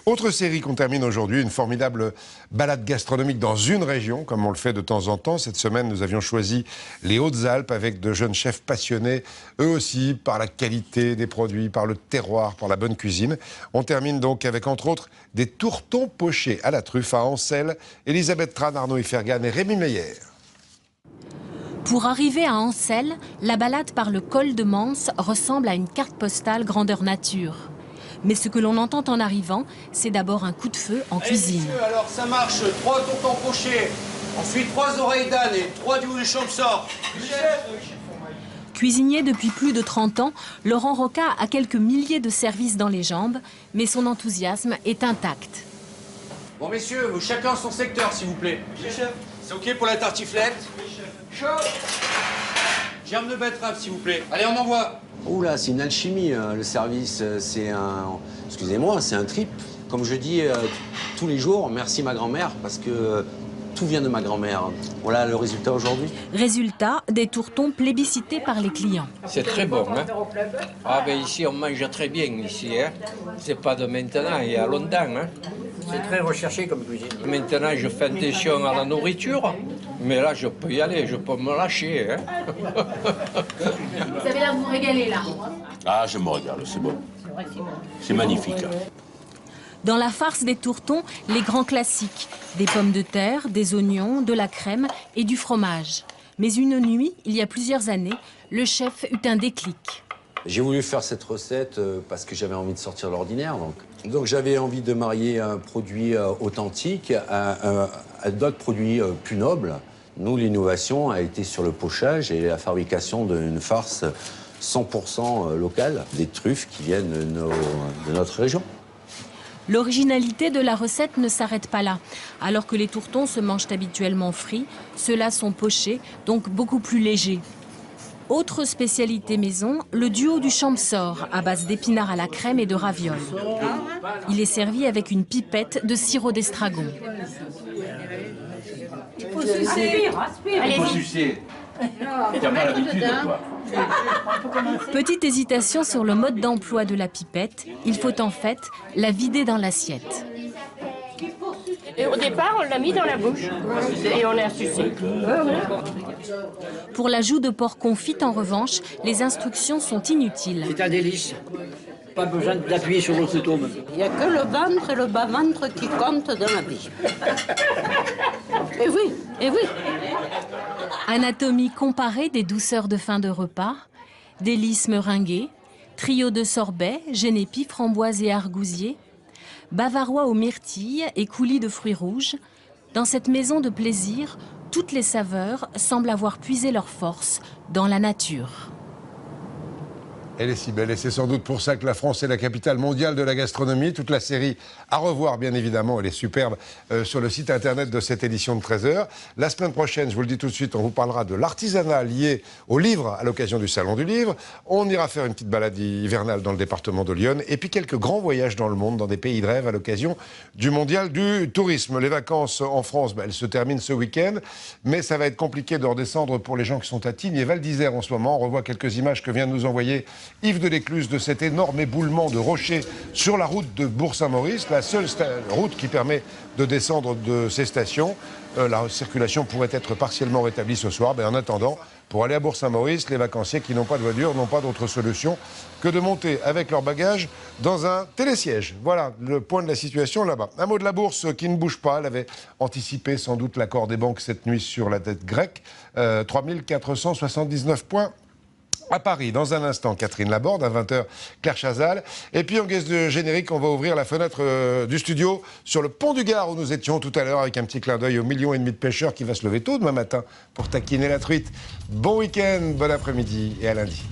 Autre série qu'on termine aujourd'hui, une formidable balade gastronomique dans une région, comme on le fait de temps en temps. Cette semaine, nous avions choisi les Hautes-Alpes avec de jeunes chefs passionnés, eux aussi, par la qualité des produits, par le terroir, par la bonne cuisine. On termine donc avec, entre autres, des tourtons pochés à la truffe à Ancel, Elisabeth Tran, Arnaud Ifergan et Rémi Meyer. Pour arriver à Ancel, la balade par le col de Manse ressemble à une carte postale grandeur nature. Mais ce que l'on entend en arrivant, c'est d'abord un coup de feu en cuisine. Messieurs, alors ça marche, 3 tourtons pochés, ensuite 3 oreilles d'âne et 3 du champsor. Cuisinier depuis plus de 30 ans, Laurent Roca a quelques milliers de services dans les jambes, mais son enthousiasme est intact. Bon messieurs, chacun son secteur s'il vous plaît. C'est ok pour la tartiflette? Chaud. Germe de betterave s'il vous plaît. Allez, on envoie. Oula, c'est une alchimie, le service, c'est un... Excusez-moi, c'est un trip. Comme je dis tous les jours, merci ma grand-mère, parce que tout vient de ma grand-mère. Voilà le résultat aujourd'hui. Résultat, des tourtons plébiscités par les clients. C'est très bon, hein. Ah ben ici, on mange très bien, ici, hein. C'est pas de maintenant, il y a longtemps, hein. C'est très recherché comme cuisine. Maintenant, je fais attention à la nourriture, mais là, je peux y aller, je peux me lâcher, hein. Vous avez l'air de vous régaler, là. Ah, je me régale, c'est bon. C'est magnifique. Dans la farce des tourtons, les grands classiques. Des pommes de terre, des oignons, de la crème et du fromage. Mais une nuit, il y a plusieurs années, le chef eut un déclic. J'ai voulu faire cette recette parce que j'avais envie de sortir de l'ordinaire. Donc j'avais envie de marier un produit authentique à d'autres produits plus nobles. Nous, l'innovation a été sur le pochage et la fabrication d'une farce 100% locale, des truffes qui viennent de notre région. L'originalité de la recette ne s'arrête pas là. Alors que les tourtons se mangent habituellement frits, ceux-là sont pochés, donc beaucoup plus légers. Autre spécialité maison, le duo du champsor, à base d'épinards à la crème et de ravioles. Il est servi avec une pipette de sirop d'estragon. Il faut sucer. Il faut sucer. T'as pas l'habitude, toi. Petite hésitation sur le mode d'emploi de la pipette. Il faut en fait la vider dans l'assiette. Et au départ, on l'a mis dans la bouche et on a sucé. Pour la joue de porc confite, en revanche, les instructions sont inutiles. C'est un délice. Pas besoin d'appuyer sur le couteau. Il n'y a que le ventre et le bas-ventre qui comptent dans la vie. Et oui, et oui. Anatomie comparée des douceurs de fin de repas, délices meringuées, trio de sorbet, génépi, framboise et argousier, bavarois aux myrtilles et coulis de fruits rouges. Dans cette maison de plaisir, toutes les saveurs semblent avoir puisé leur force dans la nature. Elle est si belle et c'est sans doute pour ça que la France est la capitale mondiale de la gastronomie. Toute la série à revoir, bien évidemment, elle est superbe sur le site internet de cette édition de 13h. La semaine prochaine, je vous le dis tout de suite, on vous parlera de l'artisanat lié au livre à l'occasion du Salon du Livre. On ira faire une petite balade hivernale dans le département de l'Yonne et puis quelques grands voyages dans le monde, dans des pays de rêve à l'occasion du Mondial du Tourisme. Les vacances en France, elles se terminent ce week-end, mais ça va être compliqué de redescendre pour les gens qui sont à Tignes et Val d'Isère en ce moment. On revoit quelques images que vient de nous envoyer Yves de l'Écluse de cet énorme éboulement de rochers sur la route de Bourg-Saint-Maurice, la seule route qui permet de descendre de ces stations. La circulation pourrait être partiellement rétablie ce soir. En attendant, pour aller à Bourg-Saint-Maurice, les vacanciers qui n'ont pas de voiture n'ont pas d'autre solution que de monter avec leur bagage dans un télésiège. Voilà le point de la situation là-bas. Un mot de la bourse qui ne bouge pas. Elle avait anticipé sans doute l'accord des banques cette nuit sur la dette grecque. 3479 points. À Paris, dans un instant, Catherine Laborde, à 20h, Claire Chazal. Et puis, en guise de générique, on va ouvrir la fenêtre du studio sur le pont du Gard où nous étions tout à l'heure avec un petit clin d'œil aux 1,5 million de pêcheurs qui va se lever tôt demain matin pour taquiner la truite. Bon week-end, bon après-midi et à lundi.